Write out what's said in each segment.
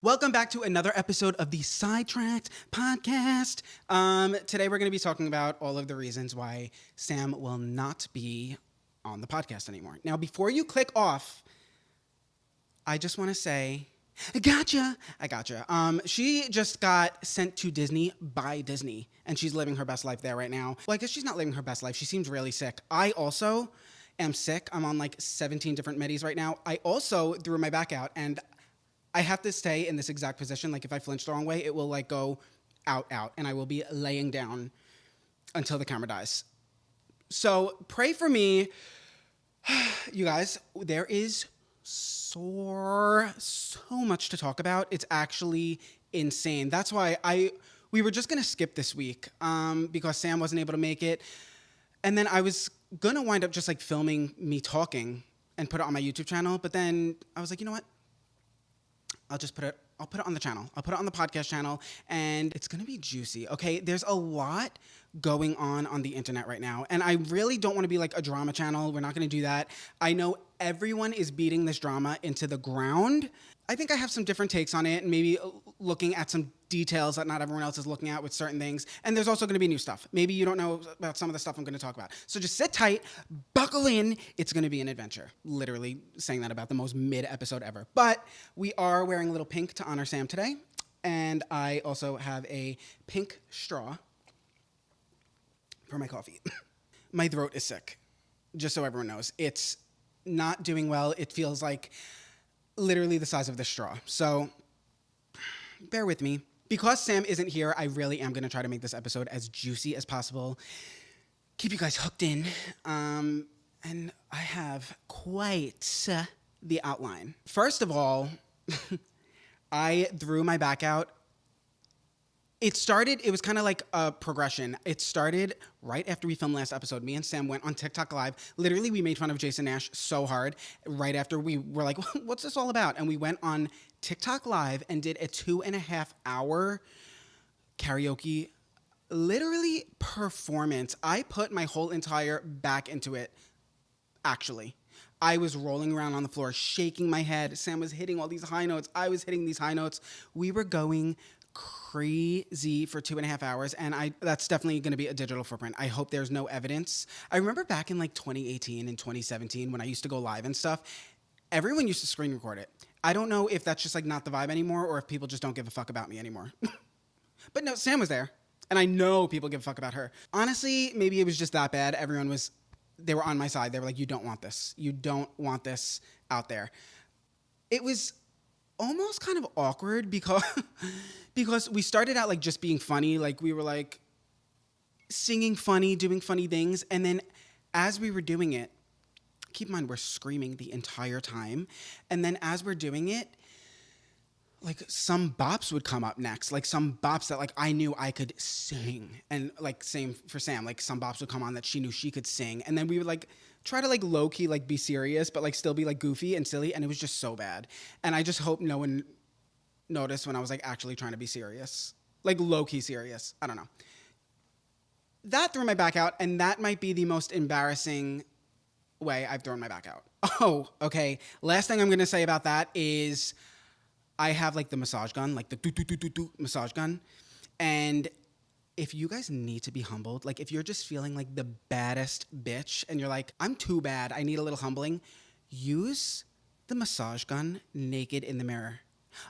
Welcome back to another episode of the Sidetracked podcast. Today we're going to be talking about all of the reasons why Sam will not be on the podcast anymore. Now, before you click off, I just want to say, I gotcha. She just got sent to Disney by Disney, and she's living her best life there right now. Well, I guess she's not living her best life. She seems really sick. I also am sick. I'm on like 17 different medis right now. I also threw my back out, and I have to stay in this exact position. Like if I flinch the wrong way, it will like go out, and I will be laying down until the camera dies. So pray for me. You guys, there is so much to talk about. It's actually insane. That's why we were just going to skip this week because Sam wasn't able to make it. And then I was going to wind up just like filming me talking and put it on my YouTube channel. But then I was like, you know what? I'll put it on the channel. I'll put it on the podcast channel, and it's going to be juicy, okay? There's a lot going on the internet right now, and I really don't want to be like a drama channel. We're not going to do that. I know everyone is beating this drama into the ground. I think I have some different takes on it, and maybe looking at some details that not everyone else is looking at with certain things. And there's also going to be new stuff. Maybe you don't know about some of the stuff I'm going to talk about. So just sit tight, buckle in. It's going to be an adventure. Literally saying that about the most mid episode ever. But we are wearing a little pink to honor Sam today. And I also have a pink straw for my coffee. My throat is sick, just so everyone knows. It's not doing well. It feels like literally the size of this straw. So bear with me. Because Sam isn't here, I really am going to try to make this episode as juicy as possible. Keep you guys hooked in. And I have quite the outline. First of all, I threw my back out. It was kind of like a progression. It started right after we filmed last episode. Me and Sam went on TikTok Live. Literally, we made fun of Jason Nash so hard right after we were like, what's this all about? And we went on TikTok Live and did a 2.5 hour karaoke, literally performance. I put my whole entire back into it, actually. I was rolling around on the floor, shaking my head. Sam was hitting all these high notes. I was hitting these high notes. We were going crazy for 2.5 hours, and that's definitely going to be a digital footprint. I hope there's no evidence. I remember back in like 2018 and 2017 when I used to go live and stuff, everyone used to screen record it. I don't know if that's just like not the vibe anymore or if people just don't give a fuck about me anymore. But no, Sam was there, and I know people give a fuck about her. Honestly, maybe it was just that bad. They were on my side. They were like, you don't want this. You don't want this out there. It was almost kind of awkward because we started out like just being funny. Like we were like singing funny, doing funny things. And then as we were doing it, keep in mind, we're screaming the entire time. And then as we're doing it, like some bops would come up next, like some bops that like I knew I could sing. And like same for Sam, like some bops would come on that she knew she could sing. And then we would like try to like low key like be serious, but like still be like goofy and silly. And it was just so bad. And I just hope no one noticed when I was like actually trying to be serious, like low key serious. I don't know. That threw my back out, and that might be the most embarrassing way I've thrown my back out. Oh, okay. Last thing I'm going to say about that is I have like the massage gun, like the do massage gun. And if you guys need to be humbled, like if you're just feeling like the baddest bitch and you're like, I'm too bad, I need a little humbling, use the massage gun naked in the mirror.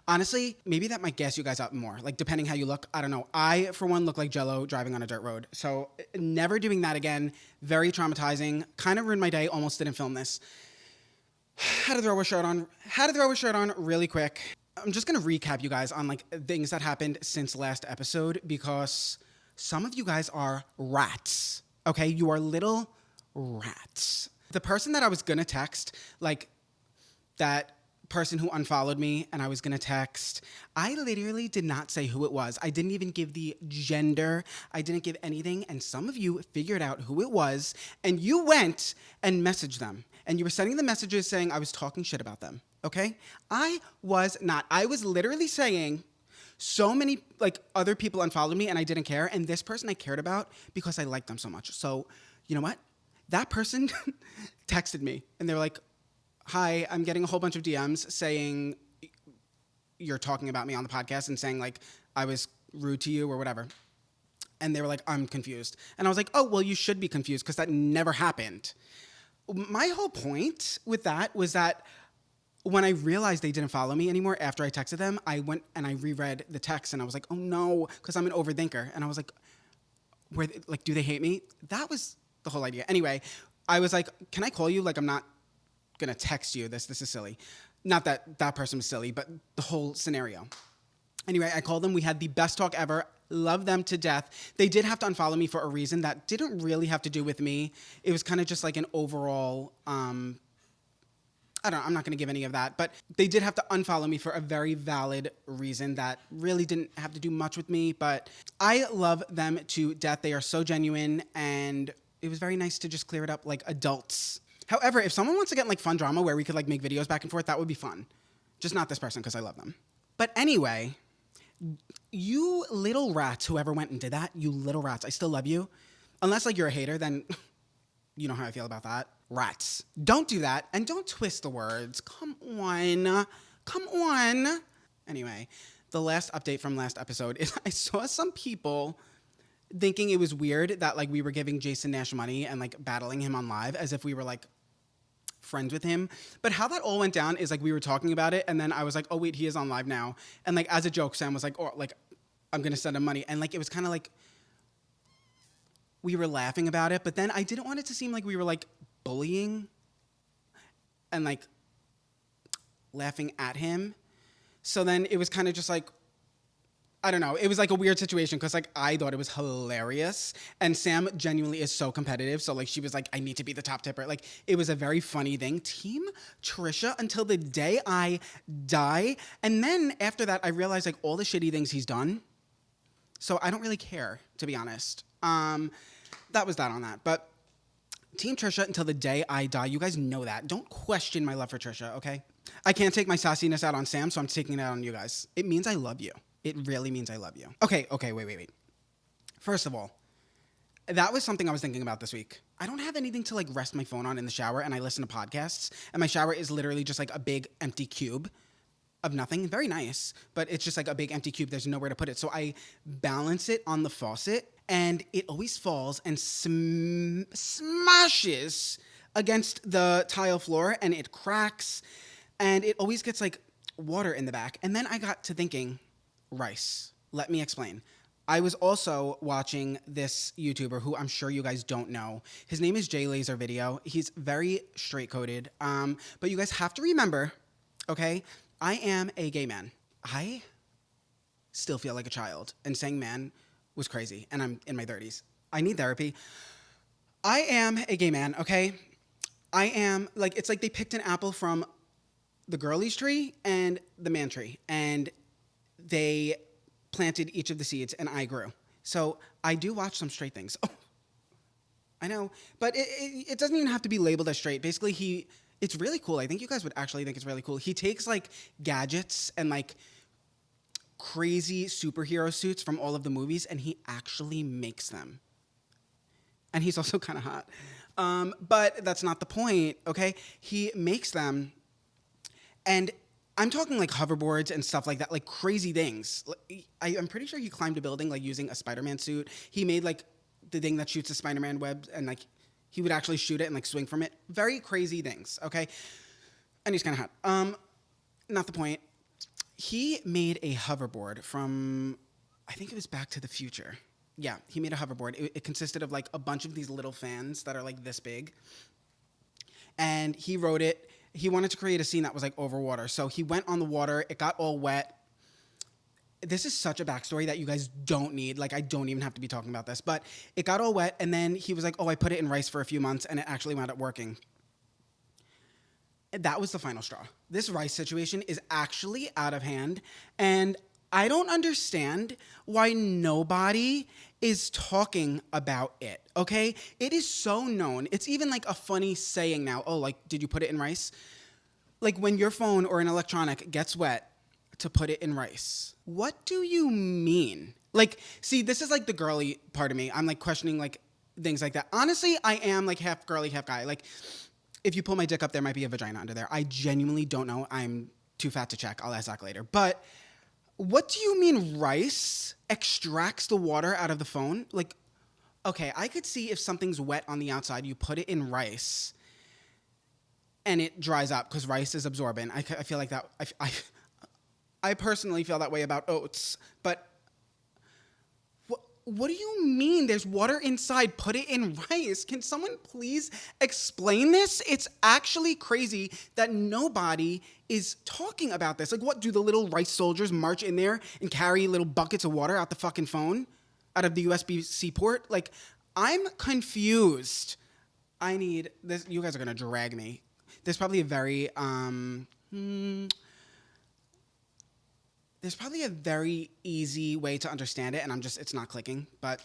Honestly, maybe that might gas you guys up more, like depending how you look. I don't know. I, for one, look like Jell-O driving on a dirt road. So never doing that again. Very traumatizing. Kind of ruined my day. Almost didn't film this. How to throw a shirt on really quick. I'm just going to recap you guys on like things that happened since last episode because some of you guys are rats, okay? You are little rats. The person that I was going to text, like that person who unfollowed me and I was going to text, I literally did not say who it was. I didn't even give the gender. I didn't give anything. And some of you figured out who it was and you went and messaged them. And you were sending the messages saying I was talking shit about them. Okay? I was not. I was literally saying so many like other people unfollowed me and I didn't care. And this person I cared about because I liked them so much. So you know what? That person texted me and they were like, hi, I'm getting a whole bunch of DMs saying you're talking about me on the podcast and saying like I was rude to you or whatever. And they were like, I'm confused. And I was like, oh, well, you should be confused because that never happened. My whole point with that was that when I realized they didn't follow me anymore after I texted them, I went and I reread the text and I was like, oh no, because I'm an overthinker. And I was like, do they hate me? That was the whole idea. Anyway, I was like, can I call you? Like, I'm not going to text you. This is silly. Not that that person was silly, but the whole scenario. Anyway, I called them. We had the best talk ever. Love them to death. They did have to unfollow me for a reason that didn't really have to do with me. It was kind of just like an overall, I'm not going to give any of that, but they did have to unfollow me for a very valid reason that really didn't have to do much with me, but I love them to death. They are so genuine, and it was very nice to just clear it up like adults. However, if someone wants to get like fun drama where we could like make videos back and forth, that would be fun. Just not this person because I love them. But anyway, you little rats, whoever went and did that, you little rats, I still love you. Unless like you're a hater, then you know how I feel about that. Rats. Don't do that, and don't twist the words. Come on. Anyway, the last update from last episode is I saw some people thinking it was weird that like we were giving Jason Nash money and like battling him on live as if we were like friends with him. But how that all went down is like we were talking about it, and then I was like, oh wait, he is on live now. And like as a joke, Sam was like, oh, like I'm gonna send him money. And like it was kind of like we were laughing about it, but then I didn't want it to seem like we were like bullying and like laughing at him. So then it was kind of just like, I don't know. It was like a weird situation because like I thought it was hilarious, and Sam genuinely is so competitive. So like she was like, I need to be the top tipper. Like it was a very funny thing. Team Trisha until the day I die. And then after that, I realized like all the shitty things he's done. So I don't really care, to be honest. That was that on that. But Team Trisha until the day I die. You guys know that. Don't question my love for Trisha, okay? I can't take my sassiness out on Sam, so I'm taking it out on you guys. It means I love you. It really means I love you. Okay, wait. First of all, that was something I was thinking about this week. I don't have anything to like rest my phone on in the shower, and I listen to podcasts, and my shower is literally just like a big empty cube of nothing. Very nice, but it's just like a big empty cube. There's nowhere to put it. So I balance it on the faucet, and it always falls and smashes against the tile floor, and it cracks, and it always gets like water in the back. And then I got to thinking, rice. Let me explain. I was also watching this YouTuber who I'm sure you guys don't know. His name is Jay Laser Video. He's very straight-coded. But you guys have to remember, okay, I am a gay man. I still feel like a child, and saying man was crazy, and I'm in my 30s. I need therapy. I am a gay man, okay? I am, like, it's like they picked an apple from the girlies tree and the man tree, and they planted each of the seeds, and I grew. So I do watch some straight things. Oh, I know, but it doesn't even have to be labeled as straight. Basically, it's really cool. I think you guys would actually think it's really cool. He takes like gadgets and like crazy superhero suits from all of the movies, and he actually makes them. And he's also kind of hot. But that's not the point, okay? He makes them, and I'm talking like hoverboards and stuff like that, like crazy things. I'm pretty sure he climbed a building like using a Spider-Man suit. He made like the thing that shoots the Spider-Man web, and like he would actually shoot it and like swing from it. Very crazy things, okay? And he's kind of hot. Not the point. He made a hoverboard from, I think it was Back to the Future. Yeah, he made a hoverboard. It consisted of like a bunch of these little fans that are like this big. And he wrote it. He wanted to create a scene that was like over water. So he went on the water. It got all wet. This is such a backstory that you guys don't need. Like, I don't even have to be talking about this. But it got all wet, and then he was like, oh, I put it in rice for a few months, and it actually wound up working. That was the final straw. This rice situation is actually out of hand, and I don't understand why nobody is talking about it, okay? It is so known. It's even like a funny saying now. Oh, like, did you put it in rice? Like when your phone or an electronic gets wet, to put it in rice. What do you mean? Like, see, this is like the girly part of me. I'm like questioning like things like that. Honestly, I am like half girly, half guy. Like, if you pull my dick up, there might be a vagina under there. I genuinely don't know. I'm too fat to check. I'll ask Zach later. But what do you mean rice extracts the water out of the phone? Like, okay, I could see if something's wet on the outside, you put it in rice and it dries up because rice is absorbent. I feel like that. I personally feel that way about oats. But what do you mean there's water inside? Put it in rice. Can someone please explain this? It's actually crazy that nobody is talking about this. Like, what, do the little rice soldiers march in there and carry little buckets of water out the fucking phone? Out of the USB-C port? Like, I'm confused. I need this. You guys are gonna drag me. There's probably a very there's probably a very easy way to understand it, and it's not clicking, but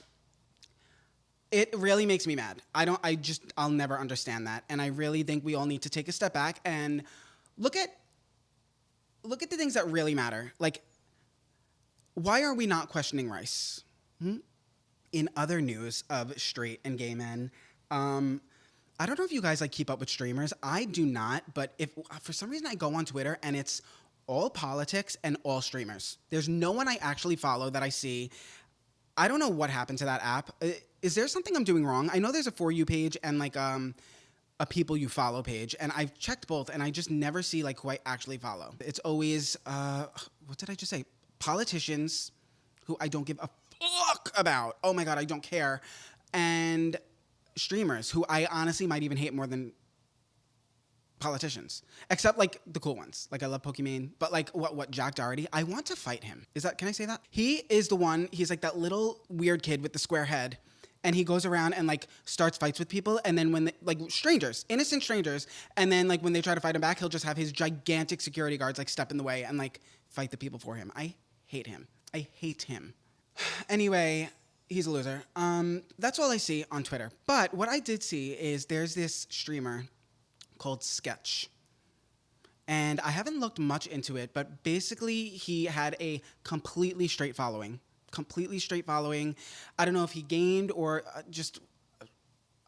it really makes me mad. I'll never understand that. And I really think we all need to take a step back and look at the things that really matter. Like, why are we not questioning rice? In other news of straight and gay men, I don't know if you guys like keep up with streamers. I do not, but if for some reason I go on Twitter and it's all politics and all streamers. There's no one I actually follow that I see. I don't know what happened to that app. Is there something I'm doing wrong? I know there's a For You page and like a people you follow page, and I've checked both and I just never see like who I actually follow. It's always, what did I just say? Politicians who I don't give a fuck about. Oh my God, I don't care. And streamers who I honestly might even hate more than politicians, except like the cool ones. Like, I love Pokemon, but like what Jack Doherty, I want to fight him. Can I say that? He is the one, he's like that little weird kid with the square head, and he goes around and like starts fights with people, and then when like strangers, innocent strangers, and then like when they try to fight him back, he'll just have his gigantic security guards like step in the way and like fight the people for him. I hate him. Anyway, he's a loser. That's all I see on Twitter. But what I did see is there's this streamer called Sketch. And I haven't looked much into it, but basically he had a completely straight following. I don't know if he gamed or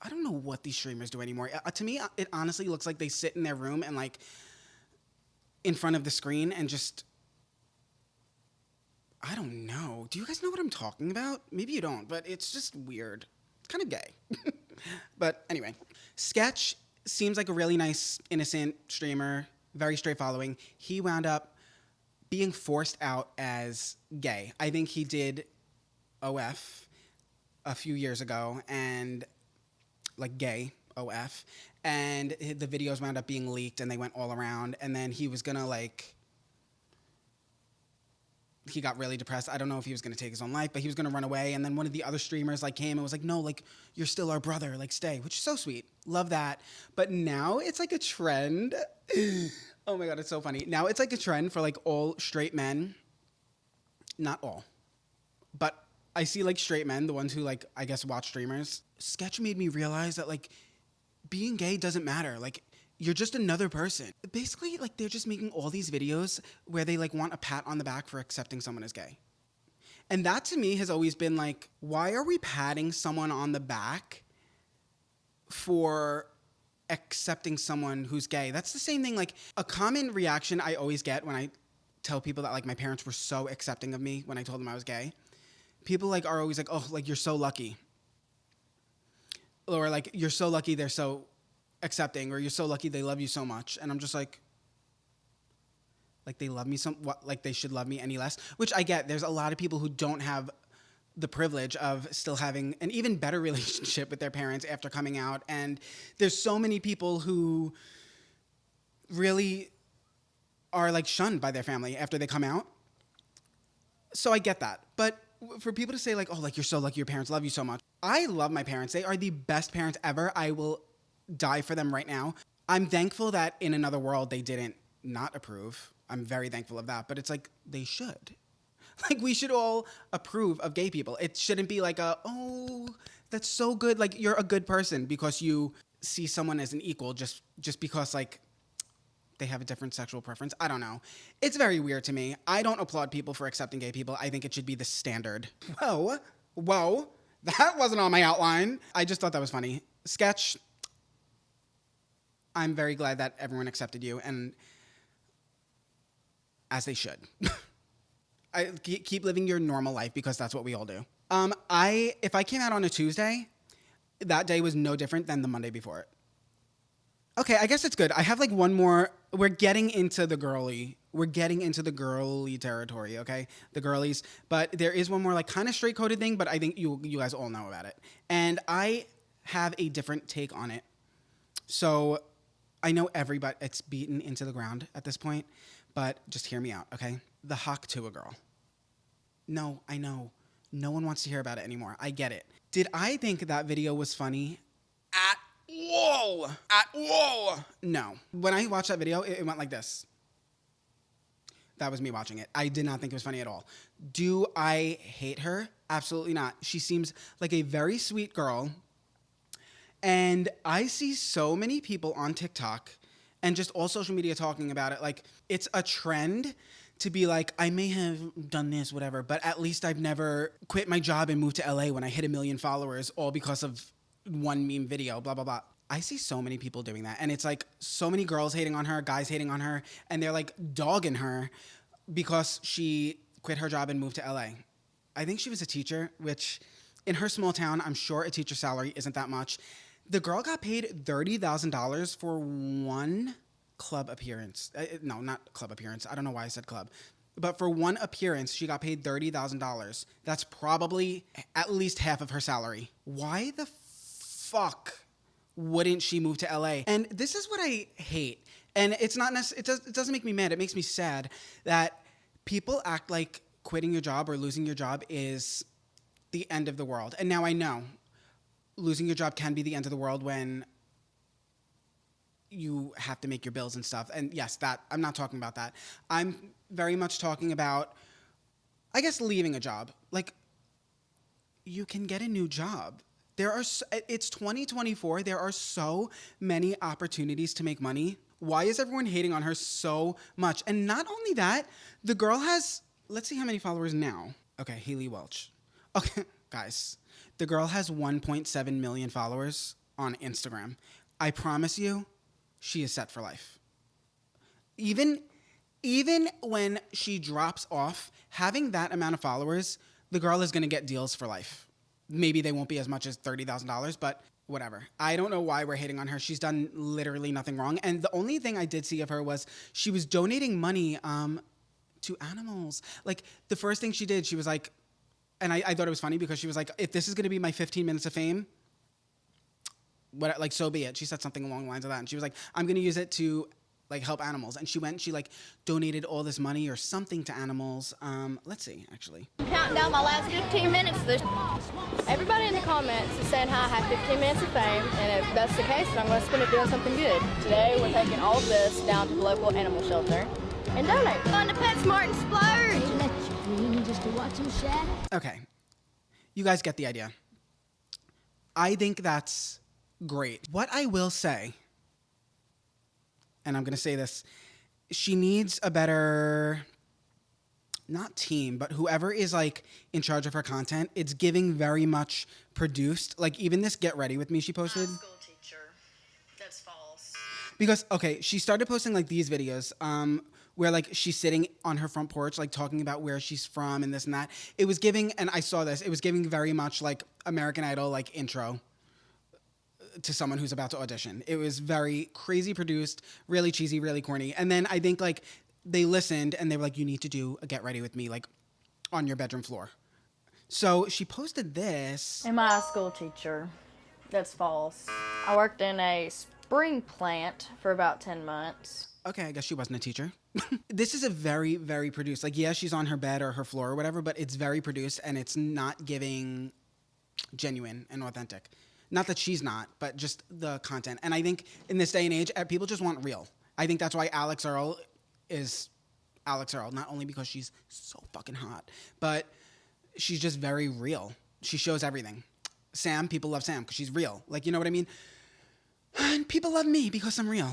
I don't know what these streamers do anymore. To me, it honestly looks like they sit in their room and like in front of the screen and just, I don't know. Do you guys know what I'm talking about? Maybe you don't, but it's just weird. It's kind of gay. But anyway, Sketch seems like a really nice, innocent streamer, very straight following. He wound up being forced out as gay. I think he did OF a few years ago, and like gay OF, and the videos wound up being leaked and they went all around, and then he was gonna like, he got really depressed. I don't know if he was gonna take his own life, but he was gonna run away, and then one of the other streamers like came and was like, no, like, you're still our brother, like, stay, which is so sweet. Love that. But now it's like a trend. Oh my God, it's so funny. Now it's like a trend for like all straight men. Not all, but I see like straight men, the ones who like, I guess, watch streamers. Sketch made me realize that like being gay doesn't matter. Like, you're just another person. Basically, like, they're just making all these videos where they like want a pat on the back for accepting someone as gay. And that to me has always been like, why are we patting someone on the back for accepting someone who's gay? That's the same thing. Like, a common reaction I always get when I tell people that like my parents were so accepting of me when I told them I was gay. People like are always like, oh, like, you're so lucky. Or like, you're so lucky they're so accepting, or you're so lucky they love you so much. And I'm just like they love me like they should love me any less, which I get. There's a lot of people who don't have the privilege of still having an even better relationship with their parents after coming out, and there's so many people who really are like shunned by their family after they come out. So I get that. But for people to say like, oh, like, you're so lucky your parents love you so much. I love my parents. They are the best parents ever. I will die for them right now. I'm thankful that in another world they didn't not approve. I'm very thankful of that. But it's like, they should. Like, we should all approve of gay people. It shouldn't be like oh, that's so good. Like, you're a good person because you see someone as an equal just because like they have a different sexual preference. I don't know. It's very weird to me. I don't applaud people for accepting gay people. I think it should be the standard. Whoa. That wasn't on my outline. I just thought that was funny. Sketch, I'm very glad that everyone accepted you. And as they should. Keep living your normal life because that's what we all do. If I came out on a Tuesday, that day was no different than the Monday before it. Okay, I guess it's good. I have like one more. We're getting into the girly territory, okay? The girlies. But there is one more like kind of straight-coded thing, but I think you guys all know about it. And I have a different take on it. So I know everybody, it's beaten into the ground at this point, but just hear me out, okay? The hawk to a girl. No, I know. No one wants to hear about it anymore. I get it. Did I think that video was funny? At all. No. When I watched that video, it went like this. That was me watching it. I did not think it was funny at all. Do I hate her? Absolutely not. She seems like a very sweet girl. And I see so many people on TikTok and just all social media talking about it. Like, it's a trend to be like, I may have done this, whatever, but at least I've never quit my job and moved to LA when I hit 1 million followers, all because of one meme video, blah, blah, blah. I see so many people doing that. And it's like so many girls hating on her, guys hating on her, and they're like dogging her because she quit her job and moved to LA. I think she was a teacher, which in her small town, I'm sure a teacher's salary isn't that much. The girl got paid $30,000 for one club appearance. No, not club appearance. I don't know why I said club. But for one appearance, she got paid $30,000. That's probably at least half of her salary. Why the fuck wouldn't she move to LA? And this is what I hate. And it's not it doesn't make me mad. It makes me sad that people act like quitting your job or losing your job is the end of the world. And now I know losing your job can be the end of the world when you have to make your bills and stuff. And yes, that I'm not talking about that. I'm very much talking about, I guess, leaving a job. Like, you can get a new job. It's 2024. There are so many opportunities to make money. Why is everyone hating on her so much? And not only that, the girl has, let's see how many followers now. Okay, Haley Welch. Okay, guys, the girl has 1.7 million followers on Instagram. I promise you, she is set for life. Even when she drops off, having that amount of followers, the girl is going to get deals for life. Maybe they won't be as much as $30,000, but whatever. I don't know why we're hating on her. She's done literally nothing wrong. And the only thing I did see of her was she was donating money to animals. Like, the first thing she did, she was like, and I thought it was funny because she was like, if this is going to be my 15 minutes of fame, so be it. She said something along the lines of that. And she was like, I'm going to use it to like help animals. And she went and she like donated all this money or something to animals. Let's see, actually. Counting down my last 15 minutes. Everybody in the comments is saying how I have 15 minutes of fame, and if that's the case, then I'm going to spend it doing something good. Today, we're taking all of this down to the local animal shelter and donate. On to PetSmart and splurge. Let you dream just to watch them shatter. Okay, you guys get the idea. I think that's great. What I will say, and I'm going to say this, she needs a better, not team, but whoever is like in charge of her content. It's giving very much produced. Like even this Get Ready With Me she posted. School teacher. That's false. Because, okay, she started posting like these videos where like she's sitting on her front porch, like talking about where she's from and this and that. It was giving, and I saw this, it was giving very much like American Idol, like intro to someone who's about to audition. It was very crazy produced, really cheesy, really corny. And then I think like they listened and they were like, you need to do a Get Ready With Me, like on your bedroom floor. So she posted this. Am I a school teacher? That's false. I worked in a spring plant for about 10 months. Okay, I guess she wasn't a teacher. This is a very, very produced, like, yeah, she's on her bed or her floor or whatever, but it's very produced and it's not giving genuine and authentic. Not that she's not, but just the content. And I think in this day and age, people just want real. I think that's why Alex Earl is Alex Earl, not only because she's so fucking hot, but she's just very real. She shows everything. Sam, people love Sam because she's real. Like, you know what I mean? And people love me because I'm real.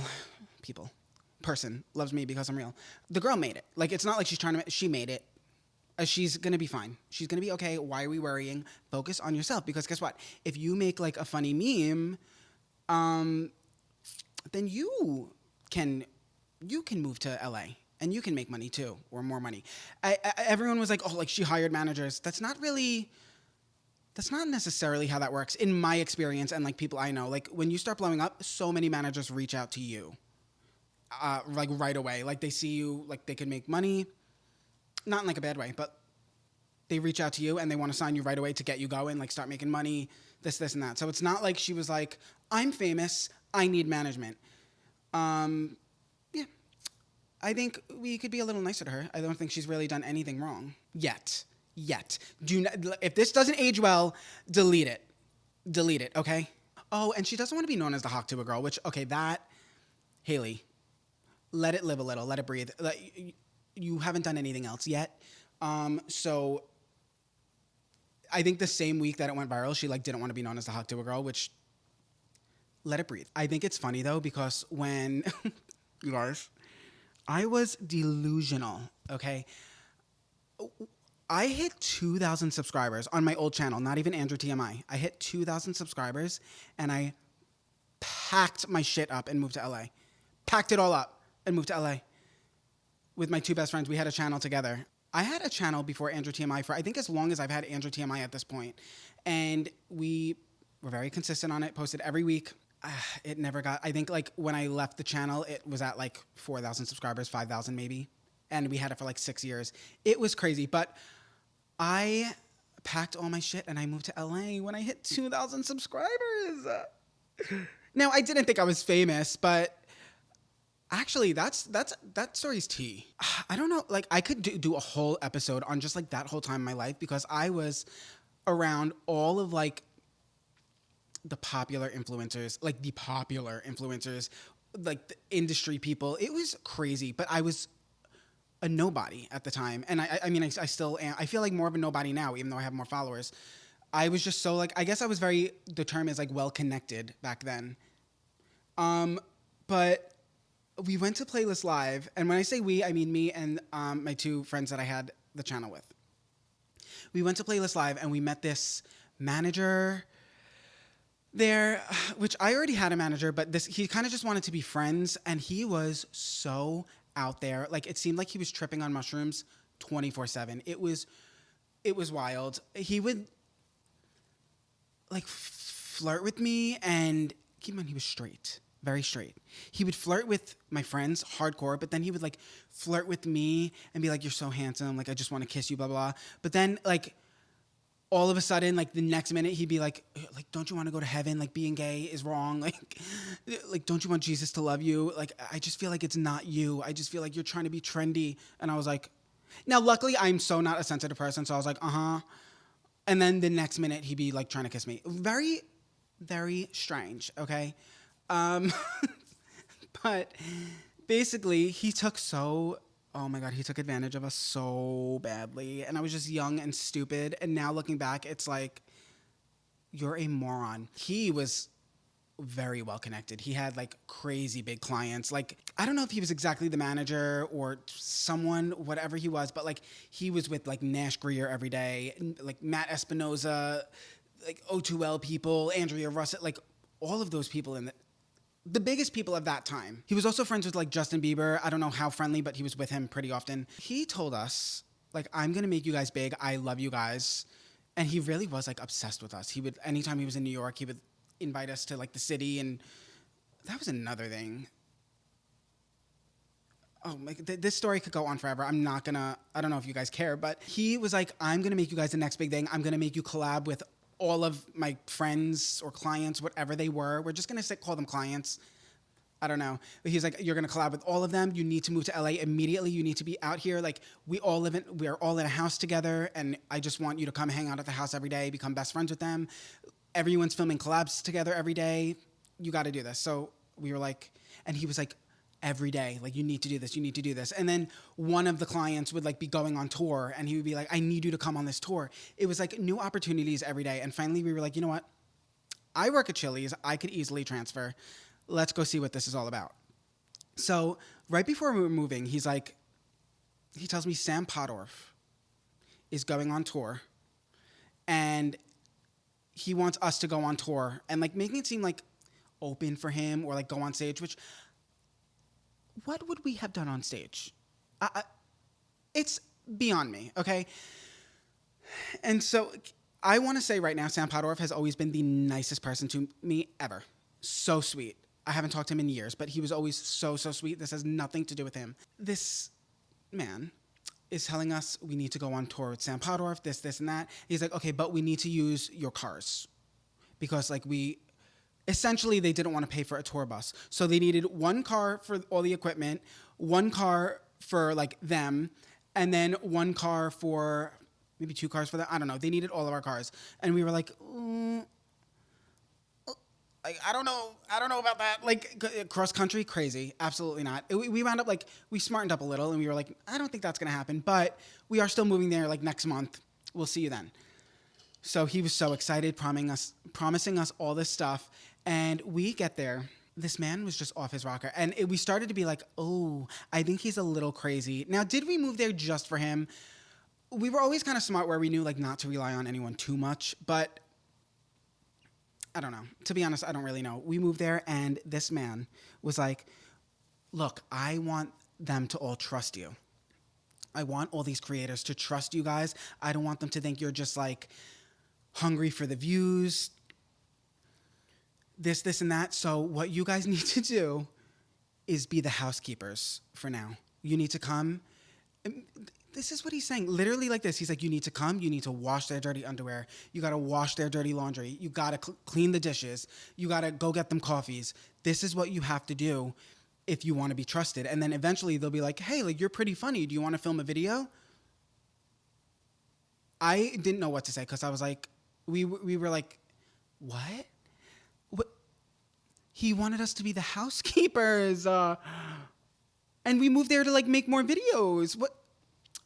Person loves me because I'm real. The girl made it. Like, it's not like she's trying to, she made it. She's going to be fine. She's going to be okay. Why are we worrying? Focus on yourself. Because guess what? If you make like a funny meme, then you can move to LA and you can make money too, or more money. Everyone was like, oh, like she hired managers. That's not necessarily how that works in my experience and like people I know. Like when you start blowing up, so many managers reach out to you, like right away. Like they see you, like they can make money, not in like a bad way, but they reach out to you and they want to sign you right away to get you going, like start making money, this, and that. So it's not like she was like, I'm famous, I need management. Yeah, I think we could be a little nicer to her. I don't think she's really done anything wrong yet. Do not, if this doesn't age well, delete it, okay? Oh, and she doesn't want to be known as the Hawk to a girl, which, okay, that, Haley, let it live a little, let it breathe. You haven't done anything else yet. So I think the same week that it went viral, she like didn't want to be known as the Hawk to a girl, which, let it breathe. I think it's funny though, because when, you guys, I was delusional, okay? I hit 2,000 subscribers on my old channel, not even Andrew TMI. I hit 2,000 subscribers and I packed my shit up and moved to LA. Packed it all up and moved to LA with my two best friends. We had a channel together. I had a channel before Andrew TMI for I think as long as I've had Andrew TMI at this point. And we were very consistent on it, posted every week. It never got, I think like when I left the channel, it was at like 4,000 subscribers, 5,000 maybe. And we had it for like 6 years. It was crazy, but I packed all my shit and I moved to LA when I hit 2,000 subscribers. Now, I didn't think I was famous, but actually that story's tea. I don't know, like I could do a whole episode on just like that whole time in my life because I was around all of like the popular influencers, like the industry people. It was crazy, but I was a nobody at the time. And I mean, I still am. I feel like more of a nobody now, even though I have more followers. I was just so like, I guess I was the term is like well-connected back then. But we went to Playlist Live. And when I say we, I mean me and my two friends that I had the channel with. We went to Playlist Live and we met this manager there, which I already had a manager, but he kind of just wanted to be friends. And he was so out there. Like it seemed like he was tripping on mushrooms 24/7. It was wild. He would like flirt with me and keep in mind he was straight, very straight. He would flirt with my friends hardcore, but then he would like flirt with me and be like, you're so handsome. Like, I just want to kiss you, blah, blah. But then like all of a sudden, like the next minute he'd be like, don't you want to go to heaven? Like being gay is wrong. Like, don't you want Jesus to love you? Like, I just feel like it's not you. I just feel like you're trying to be trendy. And I was like, now luckily I'm so not a sensitive person. So I was like, And then the next minute he'd be like trying to kiss me. Very, very strange. Okay. But basically he took oh my God, he took advantage of us so badly. And I was just young and stupid. And now looking back, it's like, you're a moron. He was very well connected. He had like crazy big clients. Like, I don't know if he was exactly the manager or someone, whatever he was, but like he was with like Nash Greer every day, like Matt Espinoza, like O2L people, Andrea Russett, like all of those people in the biggest people of that time. He was also friends with like Justin Bieber. I don't know how friendly, but he was with him pretty often. He told us like, I'm going to make you guys big. I love you guys. And he really was like obsessed with us. He would, anytime he was in New York, he would invite us to like the city. And that was another thing. Oh, like this story could go on forever. I don't know if you guys care, but he was like, I'm going to make you guys the next big thing. I'm going to make you collab with all of my friends or clients, whatever they were. We're just going to call them clients. I don't know. But he's like, you're going to collab with all of them. You need to move to LA immediately. You need to be out here. Like we're all in a house together. And I just want you to come hang out at the house every day, become best friends with them. Everyone's filming collabs together every day. You got to do this. So we were like, and he was like, every day, like you need to do this, you need to do this. And then one of the clients would like be going on tour and he would be like, I need you to come on this tour. It was like new opportunities every day. And finally we were like, you know what? I work at Chili's. I could easily transfer. Let's go see what this is all about. So right before we were moving, he tells me Sam Podorf is going on tour and he wants us to go on tour and like making it seem like open for him or like go on stage, which what would we have done on stage? It's beyond me, okay? And so I want to say right now, Sam Podorf has always been the nicest person to me ever. So sweet. I haven't talked to him in years, but he was always so, so sweet. This has nothing to do with him. This man is telling us we need to go on tour with Sam Podorf, this, and that. He's like, okay, but we need to use your cars. Because, like, essentially, they didn't want to pay for a tour bus. So they needed one car for all the equipment, one car for, like, them, and then one car for, maybe 2 cars for them. I don't know. They needed all of our cars. And we were like, like, I don't know about that. Like, cross country, crazy. Absolutely not. We wound up, like, we smartened up a little, and we were like, I don't think that's going to happen. But we are still moving there, like, next month. We'll see you then. So he was so excited, promising us all this stuff. And we get there. This man was just off his rocker. And we started to be like, oh, I think he's a little crazy. Now, did we move there just for him? We were always kind of smart where we knew, like, not to rely on anyone too much. But I don't know. To be honest, I don't really know. We moved there, and this man was like, look, I want them to all trust you. I want all these creators to trust you guys. I don't want them to think you're just, like, hungry for the views, this, and that. So what you guys need to do is be the housekeepers for now. You need to come. This is what he's saying, literally like this. He's like, you need to come. You need to wash their dirty underwear. You got to wash their dirty laundry. You got to clean the dishes. You got to go get them coffees. This is what you have to do if you want to be trusted. And then eventually they'll be like, hey, like, you're pretty funny. Do you want to film a video? I didn't know what to say because I was like, we were like, what? He wanted us to be the housekeepers. And we moved there to, like, make more videos. What?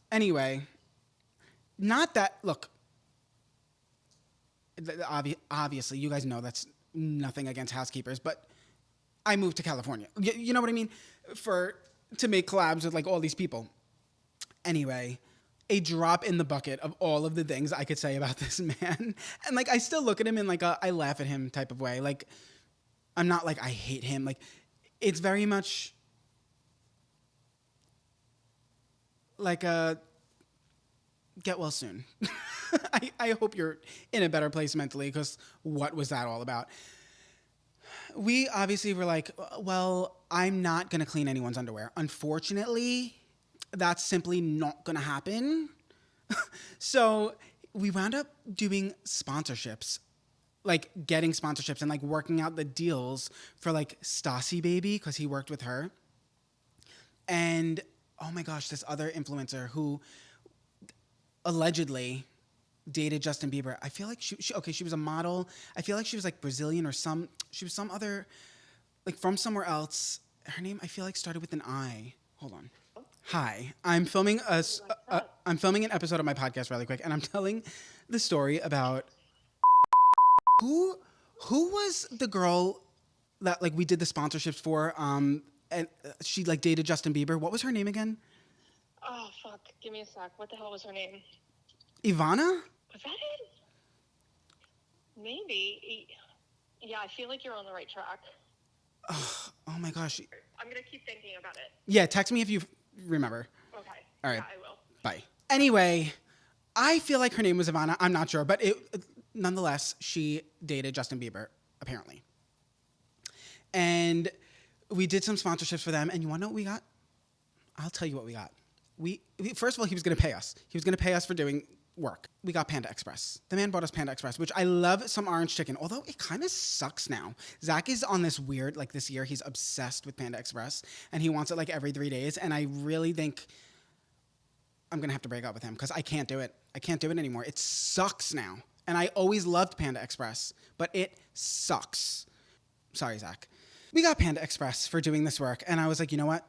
Anyway, not that, look, obviously, you guys know that's nothing against housekeepers, but I moved to California. You know what I mean? To make collabs with, like, all these people. Anyway, a drop in the bucket of all of the things I could say about this man. And, like, I still look at him in, like, I laugh at him type of way. Like, I'm not like, I hate him. Like, it's very much like a get well soon. I hope you're in a better place mentally, because what was that all about? We obviously were like, well, I'm not going to clean anyone's underwear. Unfortunately, that's simply not going to happen. So we wound up doing sponsorships, like getting sponsorships and, like, working out the deals for, like, Stassi Baby, because he worked with her. And oh my gosh, this other influencer who allegedly dated Justin Bieber. I feel like she was a model. I feel like she was, like, Brazilian or she was some other, like, from somewhere else. Her name, I feel like, started with an I. Hold on. Hi, I'm filming an episode of my podcast really quick, and I'm telling the story about who was the girl that, like, we did the sponsorships for, and she, like, dated Justin Bieber. What was her name again? Oh, fuck. Give me a sec. What the hell was her name? Ivana? Was that it? Maybe. Yeah, I feel like you're on the right track. Oh my gosh. I'm going to keep thinking about it. Yeah, text me if you remember. Okay. All right. Yeah, I will. Bye. Anyway, I feel like her name was Ivana. I'm not sure, but nonetheless, she dated Justin Bieber, apparently. And we did some sponsorships for them, and you want to know what we got? I'll tell you what we got. First of all, he was going to pay us. He was going to pay us for doing work. We got Panda Express. The man bought us Panda Express, which I love some orange chicken, although it kind of sucks now. Zach is on this weird, like, this year, he's obsessed with Panda Express, and he wants it, like, every 3 days, and I really think I'm going to have to break up with him because I can't do it. I can't do it anymore. It sucks now. And I always loved Panda Express, but it sucks. Sorry, Zach. We got Panda Express for doing this work, and I was like, you know what?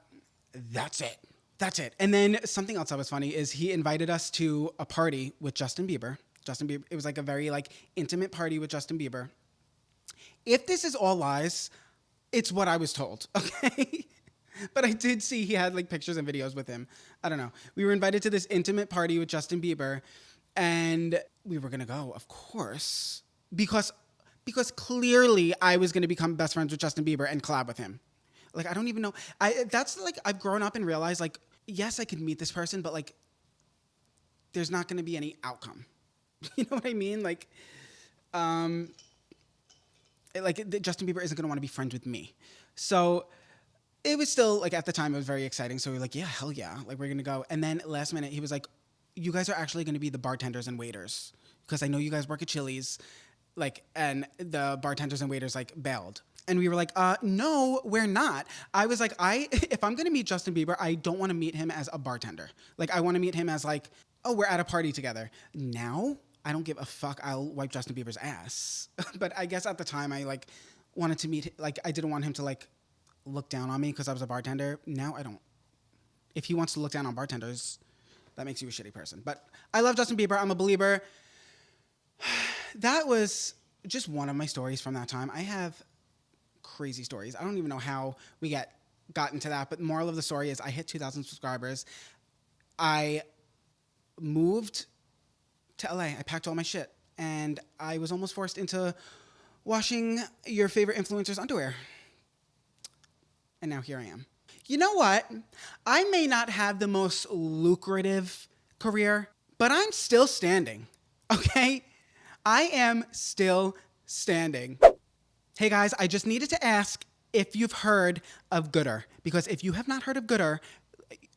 That's it. That's it. And then something else that was funny is he invited us to a party with Justin Bieber. It was, like, a very, like, intimate party with Justin Bieber. If this is all lies, it's what I was told, okay? But I did see he had, like, pictures and videos with him. I don't know. We were invited to this intimate party with Justin Bieber, and we were going to go, of course, because clearly I was going to become best friends with Justin Bieber and collab with him. Like, I don't even know. That's, like, I've grown up and realized, like, yes, I could meet this person, but like, there's not going to be any outcome. You know what I mean? Like, Justin Bieber isn't going to want to be friends with me. So it was still like, at the time it was very exciting. So we were like, yeah, hell yeah. Like, we're going to go. And then last minute he was like, you guys are actually going to be the bartenders and waiters because I know you guys work at Chili's. Like, and the bartenders and waiters like bailed. And we were like, no, we're not. I was like, if I'm going to meet Justin Bieber, I don't want to meet him as a bartender. Like, I want to meet him as like, oh, we're at a party together. Now, I don't give a fuck. I'll wipe Justin Bieber's ass. But I guess at the time I like wanted to meet, like, I didn't want him to like look down on me because I was a bartender. Now I don't. If he wants to look down on bartenders, that makes you a shitty person. But I love Justin Bieber. I'm a believer. That was just one of my stories from that time. I have crazy stories. I don't even know how we got into that, but the moral of the story is I hit 2,000 subscribers. I moved to LA. I packed all my shit, and I was almost forced into washing your favorite influencer's underwear. And now here I am. You know what? I may not have the most lucrative career, but I'm still standing, okay? I am still standing. Hey guys, I just needed to ask if you've heard of Gooder, because if you have not heard of Gooder,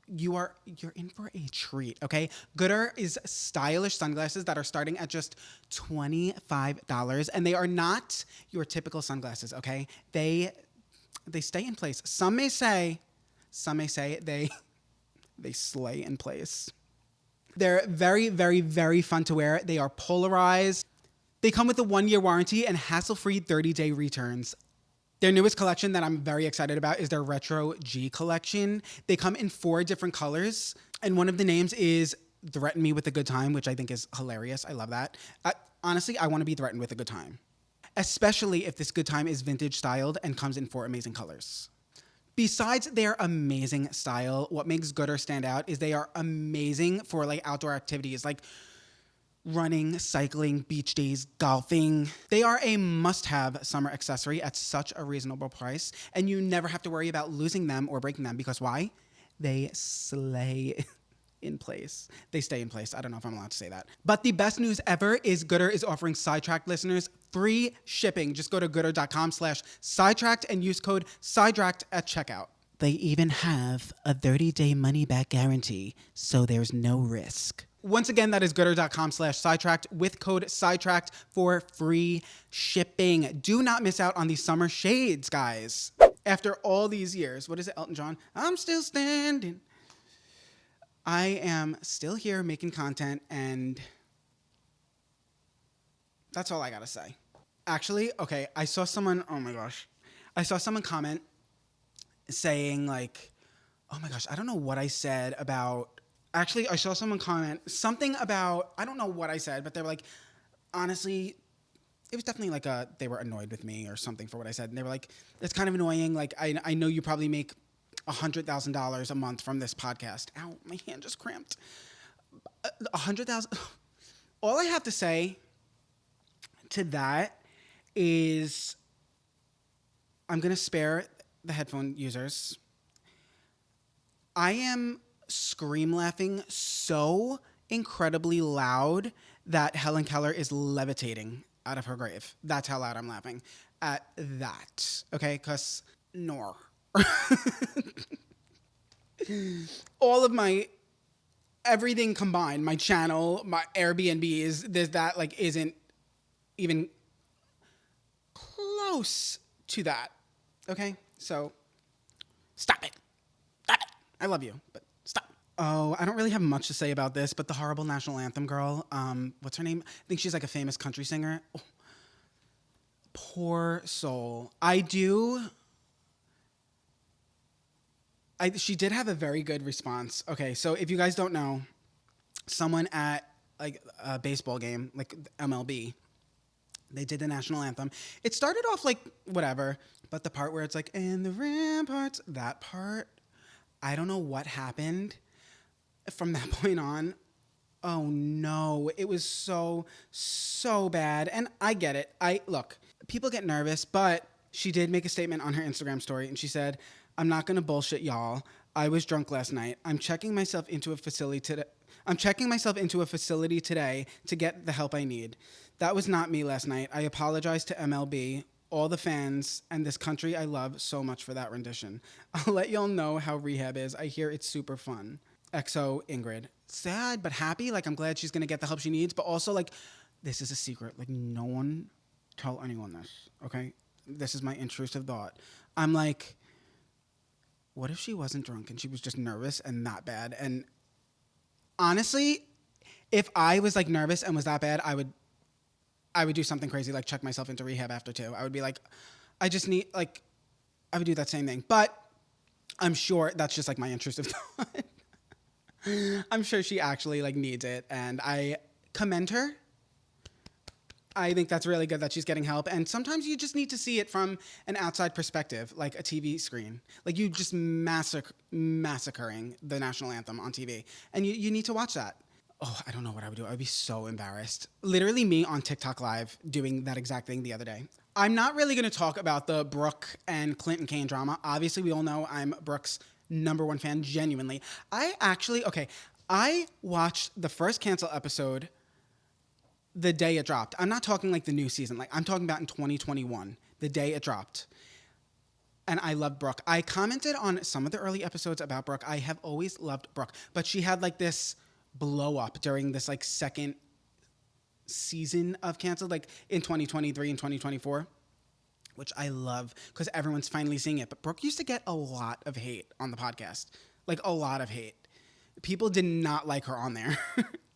you're in for a treat, okay? Gooder is stylish sunglasses that are starting at just $25, and they are not your typical sunglasses, okay? They stay in place. Some may say they slay in place. They're very, very, very fun to wear. They are polarized. They come with a 1-year warranty and hassle-free 30-day returns. Their newest collection that I'm very excited about is their Retro G collection. They come in 4 different colors, and one of the names is Threaten Me with a Good Time, which I think is hilarious. I love that. Honestly, I want to be threatened with a good time, especially if this good time is vintage styled and comes in 4 amazing colors. Besides their amazing style, what makes Gooder stand out is they are amazing for like outdoor activities like running, cycling, beach days, golfing. They are a must-have summer accessory at such a reasonable price, and you never have to worry about losing them or breaking them because why? They slay in place. They stay in place. I don't know if I'm allowed to say that. But the best news ever is Gooder is offering Sidetracked listeners free shipping. Just go to gooder.com/sidetracked and use code Sidetracked at checkout. They even have a 30-day money-back guarantee, so there's no risk. Once again, that is gooder.com/sidetracked with code Sidetracked for free shipping. Do not miss out on the summer shades, guys. After all these years, what is it, Elton John? I'm still standing. I am still here making content, and that's all I gotta say. Actually, okay, I saw someone comment saying like, oh my gosh, I don't know what I said about, actually, I saw someone comment something about, I don't know what I said, but they were like, honestly, it was definitely like they were annoyed with me or something for what I said. And they were like, it's kind of annoying. Like, I know you probably make $100,000 a month from this podcast. Ow, my hand just cramped. 100,000. All I have to say to that is I'm going to spare the headphone users. I am scream laughing so incredibly loud that Helen Keller is levitating out of her grave. That's how loud I'm laughing at that. Okay? Because nor. All of my everything combined, my channel, my Airbnbs, there's that like isn't even close to that. Okay? So stop it. Stop it. I love you, but stop. Oh, I don't really have much to say about this, but the horrible national anthem girl, what's her name? I think she's like a famous country singer. Oh, poor soul. She did have a very good response. Okay, so if you guys don't know, someone at like a baseball game, like MLB, they did the national anthem. It started off like whatever, but the part where it's like, and the ramparts, that part, I don't know what happened from that point on. Oh no, it was so bad. And I get it. Look, people get nervous, but she did make a statement on her Instagram story and she said, I'm not going to bullshit y'all. I was drunk last night. I'm checking myself into a facility today. To get the help I need. That was not me last night. I apologize to MLB, all the fans, and this country I love so much for that rendition. I'll let y'all know how rehab is. I hear it's super fun. XO Ingrid. Sad but happy. Like, I'm glad she's gonna get the help she needs, but also, like, this is a secret. Like, no one tell anyone this, okay? This is my intrusive thought. I'm like, what if she wasn't drunk and she was just nervous and that bad? And honestly, if I was like nervous and was that bad, I would do something crazy, like check myself into rehab after too. I would be like, I just need, like, I would do that same thing. But I'm sure that's just like my intrusive thought. I'm sure she actually like needs it, and I commend her. I think that's really good that she's getting help. And sometimes you just need to see it from an outside perspective, like a TV screen. Like, you just massacring the national anthem on TV. And you need to watch that. Oh, I don't know what I would do. I would be so embarrassed. Literally me on TikTok Live doing that exact thing the other day. I'm not really going to talk about the Brooke and Clinton Kane drama. Obviously, we all know I'm Brooke's #1 fan, genuinely. I watched the first Cancel episode the day it dropped. I'm not talking like the new season. Like, I'm talking about in 2021, the day it dropped. And I loved Brooke. I commented on some of the early episodes about Brooke. I have always loved Brooke. But she had like this blow up during this like second season of Canceled, like in 2023 and 2024, which I love because everyone's finally seeing it. But Brooke used to get a lot of hate on the podcast. Like, a lot of hate. People did not like her on there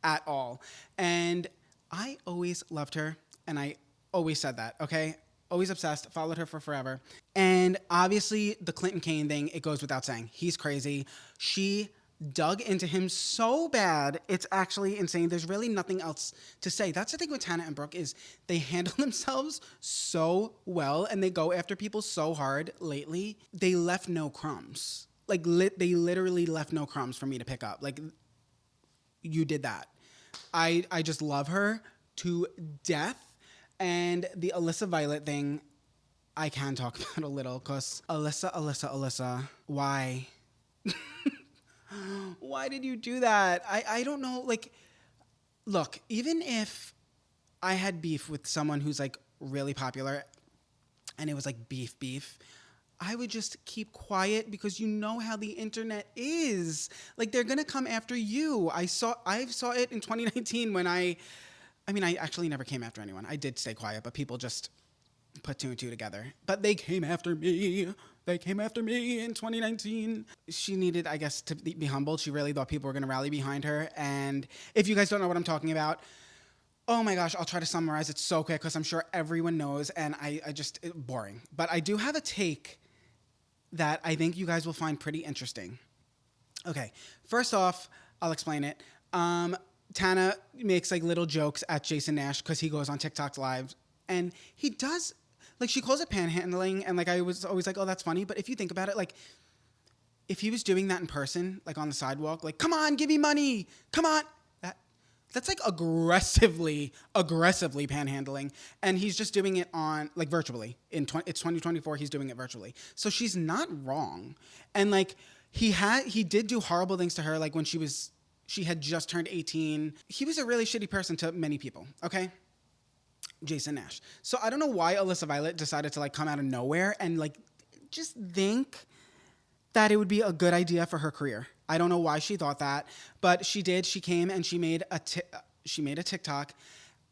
at all. And I always loved her, and I always said that, okay? Always obsessed, followed her for forever. And obviously, the Clinton Kane thing, it goes without saying. He's crazy. She dug into him so bad, it's actually insane. There's really nothing else to say. That's the thing with Tana and Brooke, is they handle themselves so well, and they go after people so hard lately. They left no crumbs. Like, they literally left no crumbs for me to pick up. Like, you did that. I just love her to death. And the Alyssa Violet thing, I can talk about a little, because Alyssa, why? Why did you do that? I don't know. Like, look, even if I had beef with someone who's like really popular and it was like beef, I would just keep quiet, because you know how the internet is. Like, they're gonna come after you. I saw it in 2019 when I actually never came after anyone. I did stay quiet, but people just put two and two together. But they came after me. They came after me in 2019. She needed, I guess, to be humbled. She really thought people were gonna rally behind her. And if you guys don't know what I'm talking about, oh my gosh, I'll try to summarize it so quick, because I'm sure everyone knows, and boring. But I do have a take that I think you guys will find pretty interesting. Okay, first off, I'll explain it. Tana makes like little jokes at Jason Nash because he goes on TikTok Live, and he does, like, she calls it panhandling, and like I was always like, oh, that's funny. But if you think about it, like, if he was doing that in person, like on the sidewalk, like, come on, give me money, come on, that's like aggressively panhandling, and he's just doing it on like virtually. It's 2024, he's doing it virtually, so she's not wrong. And like he did do horrible things to her, like when she had just turned 18. He was a really shitty person to many people. Okay, Jason Nash. So I don't know why Alyssa Violet decided to like come out of nowhere and like just think that it would be a good idea for her career. I don't know why she thought that, but she did. She came and she made a TikTok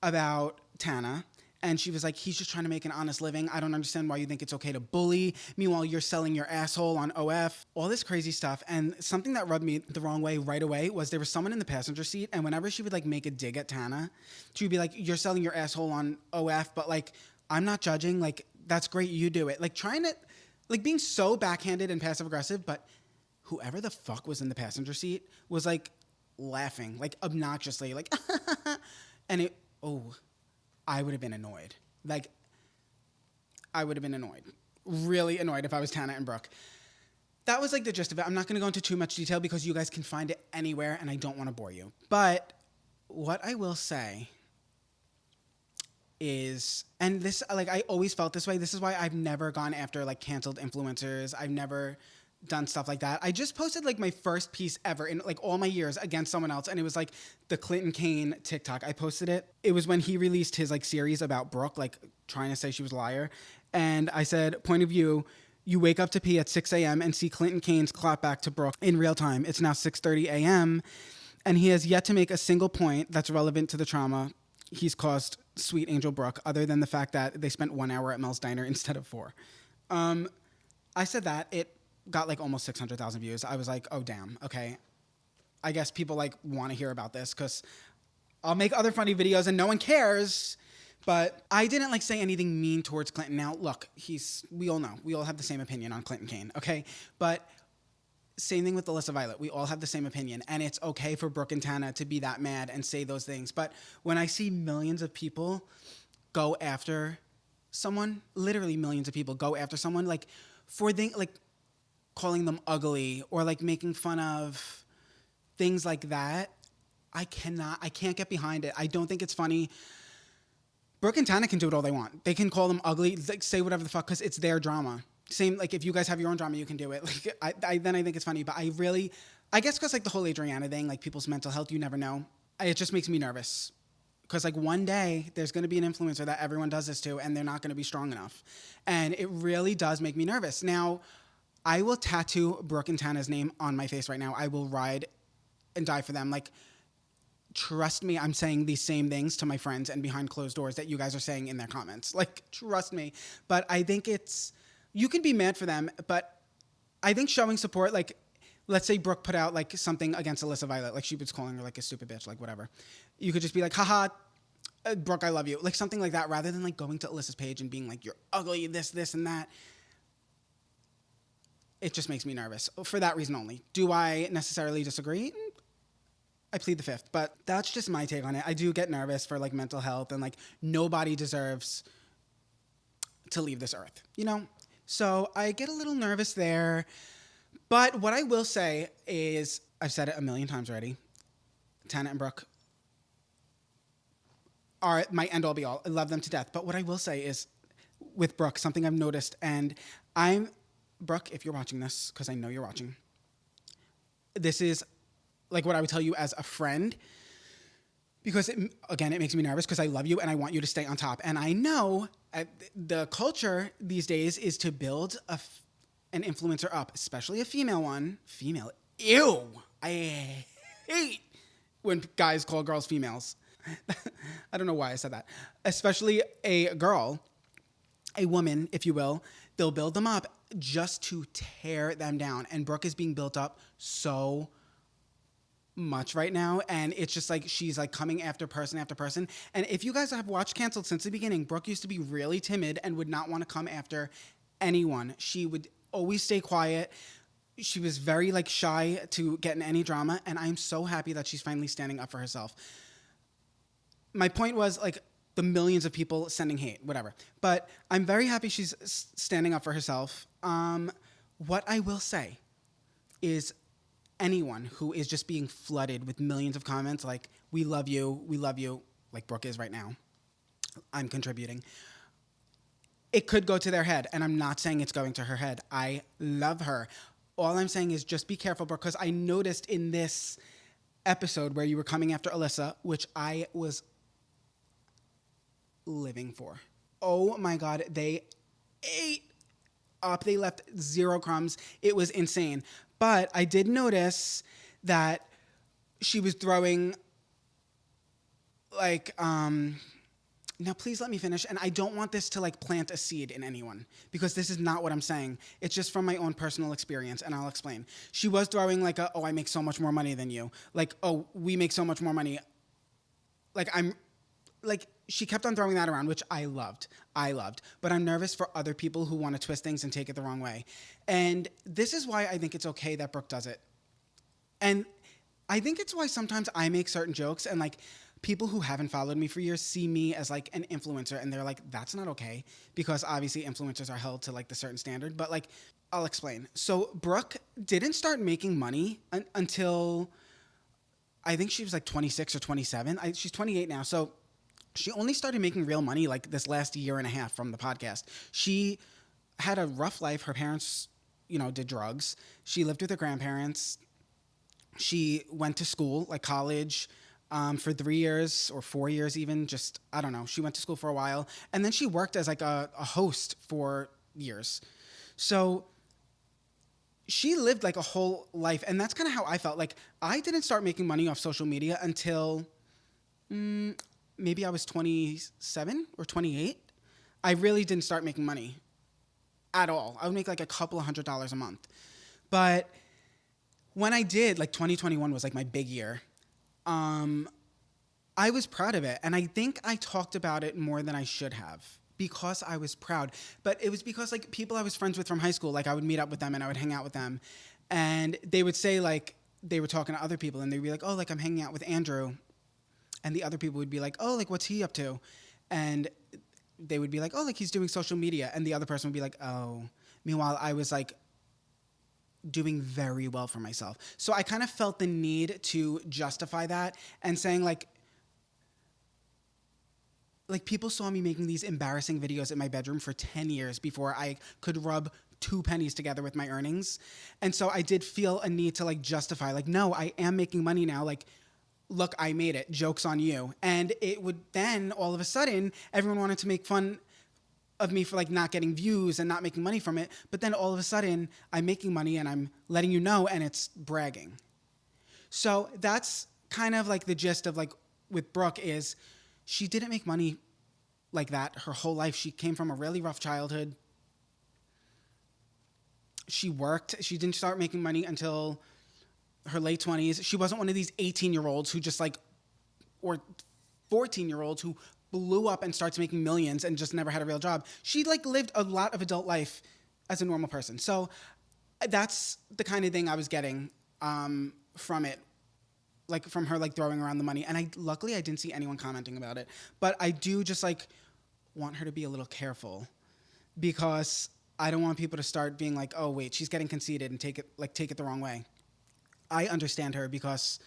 about Tana, and she was like, he's just trying to make an honest living. I don't understand why you think it's okay to bully. Meanwhile, you're selling your asshole on OF. All this crazy stuff. And something that rubbed me the wrong way right away was there was someone in the passenger seat, and whenever she would like make a dig at Tana, she would be like, you're selling your asshole on OF, but like, I'm not judging. Like, that's great, you do it. Like, trying to, like, being so backhanded and passive aggressive, but whoever the fuck was in the passenger seat was like laughing, like obnoxiously, like, and I would have been annoyed. Like, I would have been annoyed. Really annoyed if I was Tana and Brooke. That was like the gist of it. I'm not going to go into too much detail because you guys can find it anywhere and I don't want to bore you. But what I will say is, and this, like, I always felt this way. This is why I've never gone after like canceled influencers. I've never done stuff like that. I just posted like my first piece ever in like all my years against someone else, and it was like the Clinton Kane TikTok. I posted it. It was when he released his like series about Brooke, like trying to say she was a liar, and I said, point of view. You wake up to pee at 6 a.m. and see Clinton Kane's clap back to Brooke in real time. It's now 6:30 a.m. and he has yet to make a single point that's relevant to the trauma he's caused sweet Angel Brooke, other than the fact that they spent 1 hour at Mel's Diner instead of 4. I said that. It got like almost 600,000 views. I was like, oh, damn. Okay. I guess people like want to hear about this because I'll make other funny videos and no one cares. But I didn't like say anything mean towards Clinton. Now, look, we all know. We all have the same opinion on Clinton Kane, okay? But same thing with Alyssa Violet. We all have the same opinion. And it's okay for Brooke and Tana to be that mad and say those things. But when I see millions of people go after someone, literally millions of people go after someone, like like calling them ugly or like making fun of things like that, I can't get behind it. I don't think it's funny. Brooke and Tana can do it all they want. They can call them ugly, like say whatever the fuck, because it's their drama. Same, like if you guys have your own drama, you can do it. Like then I think it's funny. But I guess because like the whole Adriana thing, like people's mental health, you never know. It just makes me nervous. Because like one day there's going to be an influencer that everyone does this to and they're not going to be strong enough. And it really does make me nervous. Now, I will tattoo Brooke and Tana's name on my face right now. I will ride and die for them. Like, trust me, I'm saying these same things to my friends and behind closed doors that you guys are saying in their comments. Like, trust me. But I think you can be mad for them, but I think showing support, like, let's say Brooke put out, like, something against Alyssa Violet, like she was calling her, like, a stupid bitch, like, whatever. You could just be like, haha, Brooke, I love you. Like, something like that, rather than, like, going to Alyssa's page and being like, you're ugly, this, and that. It just makes me nervous for that reason only. Do I necessarily disagree? I plead the fifth, but that's just my take on it. I do get nervous for like mental health and like nobody deserves to leave this earth, you know? So I get a little nervous there. But what I will say is, I've said it a million times already, Tana and Brooke are my end all be all. I love them to death. But what I will say is with Brooke, something I've noticed, and Brooke, if you're watching this, because I know you're watching, this is like what I would tell you as a friend, because it makes me nervous because I love you and I want you to stay on top. And I know the culture these days is to build an influencer up, especially a female one. Female, ew. I hate when guys call girls females. I don't know why I said that. Especially a girl, a woman, if you will, they'll build them up just to tear them down. And Brooke is being built up so much right now, and it's just like she's like coming after person after person. And if you guys have watched Canceled since the beginning, Brooke used to be really timid and would not want to come after anyone. She would always stay quiet. She was very like shy to get in any drama, and I'm so happy that she's finally standing up for herself. My point was like the millions of people sending hate, whatever. But I'm very happy she's standing up for herself. What I will say is anyone who is just being flooded with millions of comments like, we love you, like Brooke is right now, I'm contributing, it could go to their head. And I'm not saying it's going to her head. I love her. All I'm saying is just be careful, Brooke, because I noticed in this episode where you were coming after Alyssa, which I was living for. Oh my God, they ate up. They left zero crumbs. It was insane. But I did notice that she was throwing like, now please let me finish. And I don't want this to like plant a seed in anyone because this is not what I'm saying. It's just from my own personal experience, and I'll explain. She was throwing like oh, I make so much more money than you. Like, oh, we make so much more money. She kept on throwing that around, which I loved. But I'm nervous for other people who want to twist things and take it the wrong way. And this is why I think it's okay that Brooke does it. And I think it's why sometimes I make certain jokes and like people who haven't followed me for years see me as like an influencer and they're like, that's not okay. Because obviously influencers are held to like the certain standard. But like, I'll explain. So Brooke didn't start making money until I think she was like 26 or 27. She's 28 now. So she only started making real money like this last year and a half from the podcast. She had a rough life. Her parents, did drugs. She lived with her grandparents. She went to school, like college, for 3 years or 4 years even. Just, I don't know. She went to school for a while. And then she worked as like a host for years. So she lived like a whole life. And that's kind of how I felt. Like, I didn't start making money off social media until maybe I was 27 or 28. I really didn't start making money at all. I would make like a couple of $100s a month. But when I did, like 2021 was like my big year. I was proud of it. And I think I talked about it more than I should have because I was proud. But it was because like people I was friends with from high school, like I would meet up with them and I would hang out with them. And they would say like, they were talking to other people and they'd be like, oh, like I'm hanging out with Andrew. And the other people would be like, oh, like what's he up to? And they would be like, oh, like he's doing social media. And the other person would be like, oh. Meanwhile, I was like doing very well for myself. So I kind of felt the need to justify that and saying like people saw me making these embarrassing videos in my bedroom for 10 years before I could rub 2 pennies together with my earnings. And so I did feel a need to like justify, like, no, I am making money now. Like, look, I made it. Joke's on you. And it would then all of a sudden, everyone wanted to make fun of me for like not getting views and not making money from it. But then all of a sudden I'm making money and I'm letting you know and it's bragging. So that's kind of like the gist of like with Brooke is she didn't make money like that her whole life. She came from a really rough childhood. She worked. She didn't start making money until her late 20s. She wasn't one of these 18-year-olds who just like, or 14-year-olds who blew up and starts making millions and just never had a real job. She like lived a lot of adult life as a normal person. So that's the kind of thing I was getting from it, like from her like throwing around the money. And luckily I didn't see anyone commenting about it, but I do just like want her to be a little careful because I don't want people to start being like, oh wait, she's getting conceited and take it the wrong way. I understand her because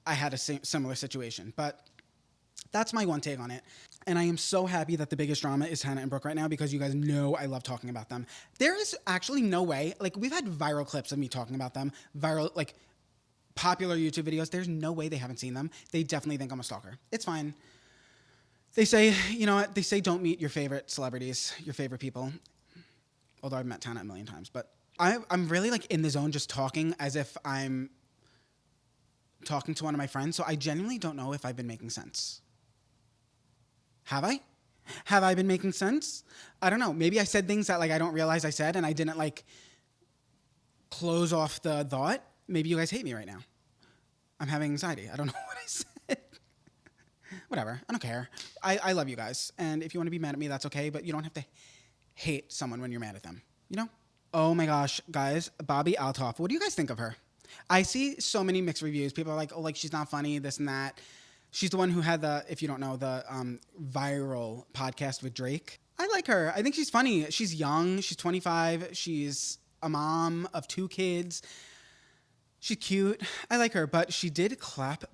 I had a similar situation, but that's my one take on it. And I am so happy that the biggest drama is Hannah and Brooke right now because you guys know I love talking about them. There is actually no way, like we've had viral clips of me talking about them, like popular YouTube videos. There's no way they haven't seen them. They definitely think I'm a stalker. It's fine. They say, you know what? They say don't meet your favorite celebrities, your favorite people. Although I've met Hannah a million times, but I'm really like in the zone just talking as if I'm talking to one of my friends. So I genuinely don't know if I've been making sense. Have I? Have I been making sense? I don't know. Maybe I said things that like I don't realize I said and I didn't like close off the thought. Maybe you guys hate me right now. I'm having anxiety. I don't know what I said. Whatever. I don't care. I love you guys. And if you want to be mad at me, that's okay. But you don't have to hate someone when you're mad at them. You know? Oh my gosh, guys. Bobby Altoff. What do you guys think of her? I see so many mixed reviews. People are like, oh, like she's not funny, this and that. She's the one who had the, if you don't know, the viral podcast with Drake. I like her. I think she's funny. She's young. She's 25. She's a mom of 2 kids. She's cute. I like her. But she did clap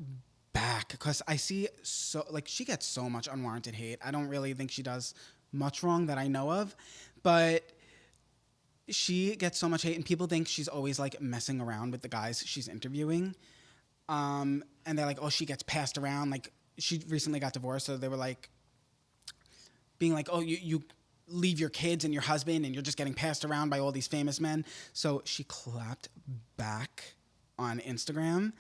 back because I see so, like, she gets so much unwarranted hate. I don't really think she does much wrong that I know of. But she gets so much hate and people think she's always like messing around with the guys she's interviewing. And they're like, oh, she gets passed around. Like, she recently got divorced, so they were like, being like, oh, you leave your kids and your husband and you're just getting passed around by all these famous men. So she clapped back on Instagram.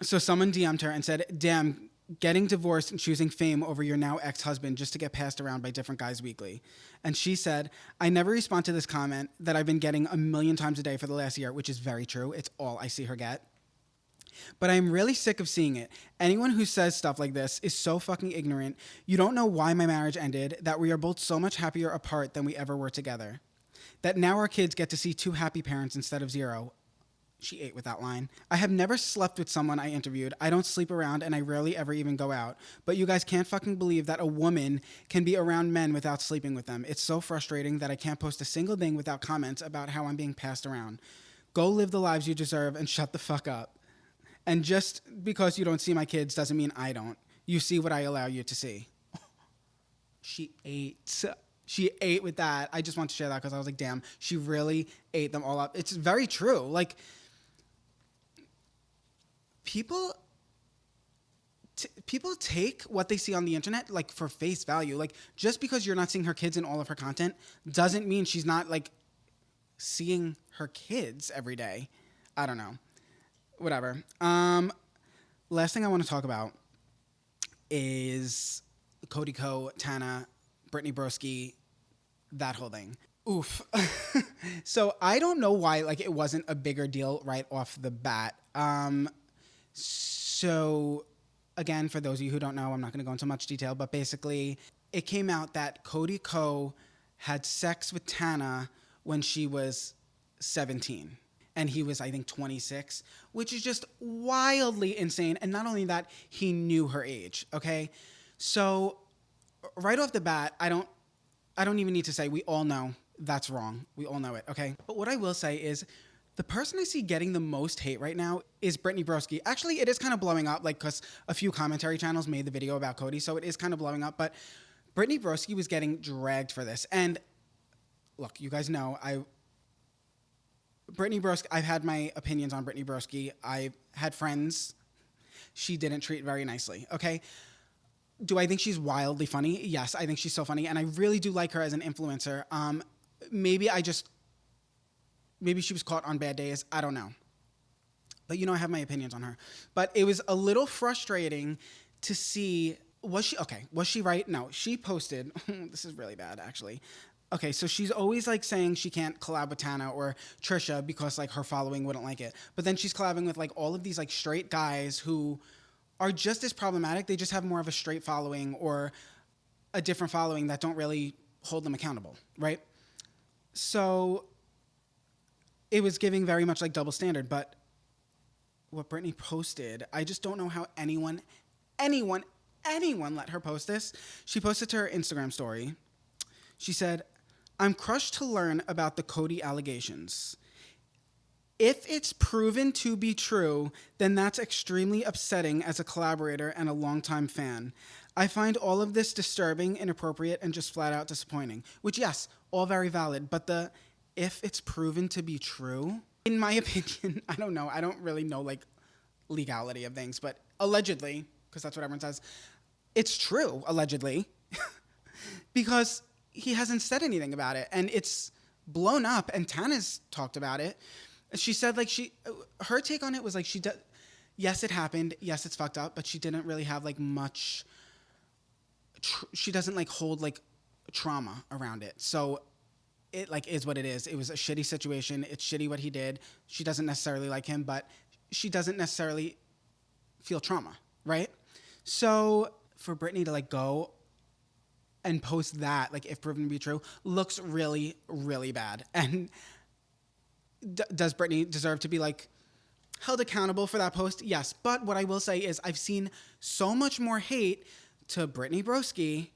So someone DM'd her and said, damn, getting divorced and choosing fame over your now ex-husband just to get passed around by different guys weekly. And she said, I never respond to this comment that I've been getting a million times a day for the last year, which is very true. It's all I see her get. But I'm really sick of seeing it. Anyone who says stuff like this is so fucking ignorant. You don't know why my marriage ended, that we are both so much happier apart than we ever were together. That now our kids get to see 2 happy parents instead of 0. She ate with that line. I have never slept with someone I interviewed. I don't sleep around and I rarely ever even go out. But you guys can't fucking believe that a woman can be around men without sleeping with them. It's so frustrating that I can't post a single thing without comments about how I'm being passed around. Go live the lives you deserve and shut the fuck up. And just because you don't see my kids doesn't mean I don't. You see what I allow you to see. She ate. She ate with that. I just want to share that because I was like, damn, she really ate them all up. It's very true. Like, people take what they see on the internet like for face value. Like, just because you're not seeing her kids in all of her content doesn't mean she's not like seeing her kids every day. I don't know. Whatever. Last thing I want to talk about is Cody Ko, Tana, Brittany Broski, that whole thing. Oof. So I don't know why like it wasn't a bigger deal right off the bat. So again, for those of you who don't know, I'm not going to go into much detail, but basically it came out that Cody Ko had sex with Tana when she was 17. And he was, I think, 26, which is just wildly insane. And not only that, he knew her age, okay? So right off the bat, I don't even need to say, we all know that's wrong. We all know it, okay? But what I will say is the person I see getting the most hate right now is Brittany Broski. Actually, it is kind of blowing up, like, because a few commentary channels made the video about Cody, so it is kind of blowing up. But Brittany Broski was getting dragged for this. And look, you guys know, Brittany Broski, I've had my opinions on Brittany Broski. I've had friends she didn't treat very nicely, okay? Do I think she's wildly funny? Yes, I think she's so funny, and I really do like her as an influencer. Maybe she was caught on bad days. I don't know. But I have my opinions on her. But it was a little frustrating to see, was she right? No, she posted, this is really bad, actually. Okay, so she's always like saying she can't collab with Tana or Trisha because like her following wouldn't like it. But then she's collabing with like all of these like straight guys who are just as problematic. They just have more of a straight following or a different following that don't really hold them accountable, right? So it was giving very much like double standard. But what Brittany posted, I just don't know how anyone let her post this. She posted to her Instagram story. She said, "I'm crushed to learn about the Cody allegations. If it's proven to be true, then that's extremely upsetting as a collaborator and a longtime fan. I find all of this disturbing, inappropriate, and just flat out disappointing." Which, yes, all very valid, but the if it's proven to be true, in my opinion, I don't know. I don't really know, like, legality of things, but allegedly, because that's what everyone says, it's true, allegedly, because he hasn't said anything about it, and it's blown up, and Tana's talked about it. She said, like, her take on it was, like, yes, it happened, yes, it's fucked up, but she didn't really have, like, much, she doesn't, like, hold, like, trauma around it, so it, like, is what it is. It was a shitty situation, it's shitty what he did, she doesn't necessarily like him, but she doesn't necessarily feel trauma, right? So, for Brittany to, like, go and post that, like, if proven to be true, looks really, really bad. And does Brittany deserve to be, like, held accountable for that post? Yes. But what I will say is I've seen so much more hate to Brittany Broski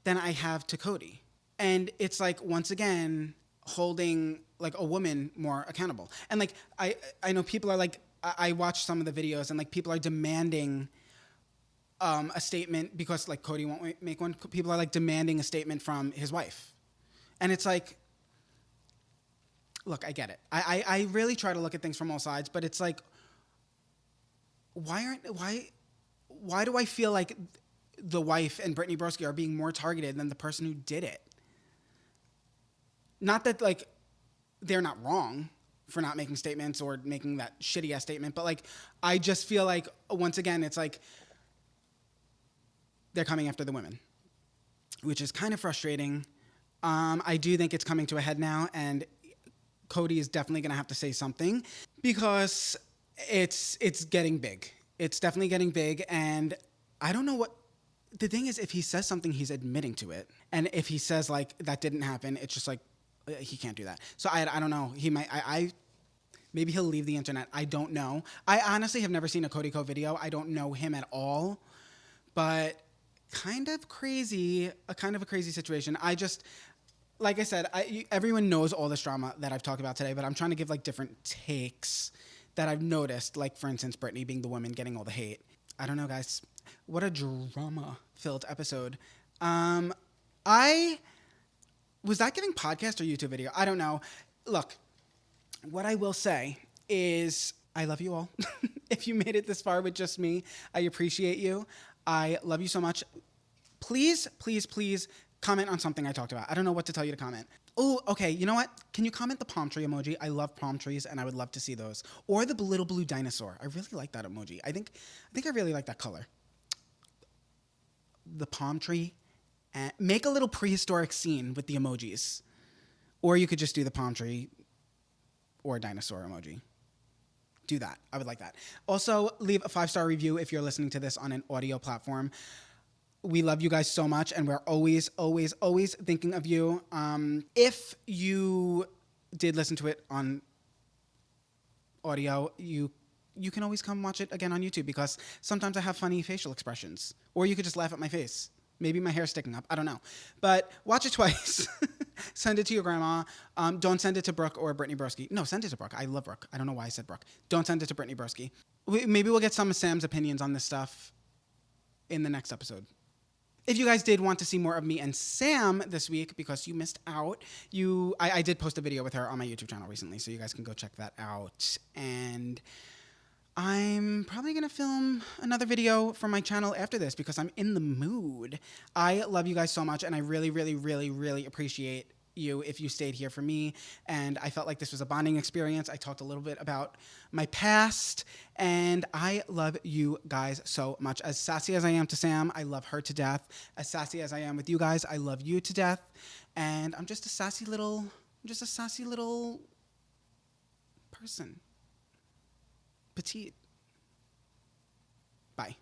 than I have to Cody. And it's, like, once again, holding, like, a woman more accountable. And, like, I know people are, like, I watched some of the videos, and, like, people are demanding a statement because, like, Cody won't make one. People are, like, demanding a statement from his wife. And it's like, look, I get it. I really try to look at things from all sides, but it's like, why do I feel like the wife and Brittany Broski are being more targeted than the person who did it? Not that, like, they're not wrong for not making statements or making that shitty ass statement, but, like, I just feel like, once again, it's like they're coming after the women, which is kind of frustrating. I do think it's coming to a head now, and Cody is definitely going to have to say something because it's getting big. It's definitely getting big, and I don't know what the thing is. If he says something, he's admitting to it, and if he says, like, that didn't happen, it's just like he can't do that. So I don't know. He might. Maybe he'll leave the internet. I don't know. I honestly have never seen a Cody Ko video. I don't know him at all, but kind of a crazy situation. I just, like I said, everyone knows all this drama that I've talked about today, but I'm trying to give, like, different takes that I've noticed, like, for instance, Brittany being the woman getting all the hate. I don't know, guys. What a drama-filled episode. I Was that giving podcast or YouTube video? I don't know. Look, what I will say is I love you all. If you made it this far with just me, I appreciate you. I love you so much. Please, please, please comment on something I talked about. I don't know what to tell you to comment. Oh, okay. You know what? Can you comment the palm tree emoji? I love palm trees, and I would love to see those. Or the little blue dinosaur. I really like that emoji. I think I really like that color. The palm tree. And make a little prehistoric scene with the emojis. Or you could just do the palm tree or dinosaur emoji. Do that. I would like that. Also, leave a 5-star review if you're listening to this on an audio platform. We love you guys so much, and we're always, always, always thinking of you. If you did listen to it on audio, you can always come watch it again on YouTube, because sometimes I have funny facial expressions. Or you could just laugh at my face. Maybe my hair's sticking up. I don't know. But watch it twice. Send it to your grandma. Don't send it to Brooke or Brittany Broski. No, send it to Brooke. I love Brooke. I don't know why I said Brooke. Don't send it to Brittany Broski. Maybe we'll get some of Sam's opinions on this stuff in the next episode. If you guys did want to see more of me and Sam this week, because you missed out, I did post a video with her on my YouTube channel recently, so you guys can go check that out. And I'm probably going to film another video for my channel after this, because I'm in the mood. I love you guys so much, and I really, really, really, really appreciate you if you stayed here for me. And I felt like this was a bonding experience. I talked a little bit about my past, and I love you guys so much. As sassy as I am to Sam, I love her to death. As sassy as I am with you guys, I love you to death. And I'm just a sassy little person. Petite. Bye.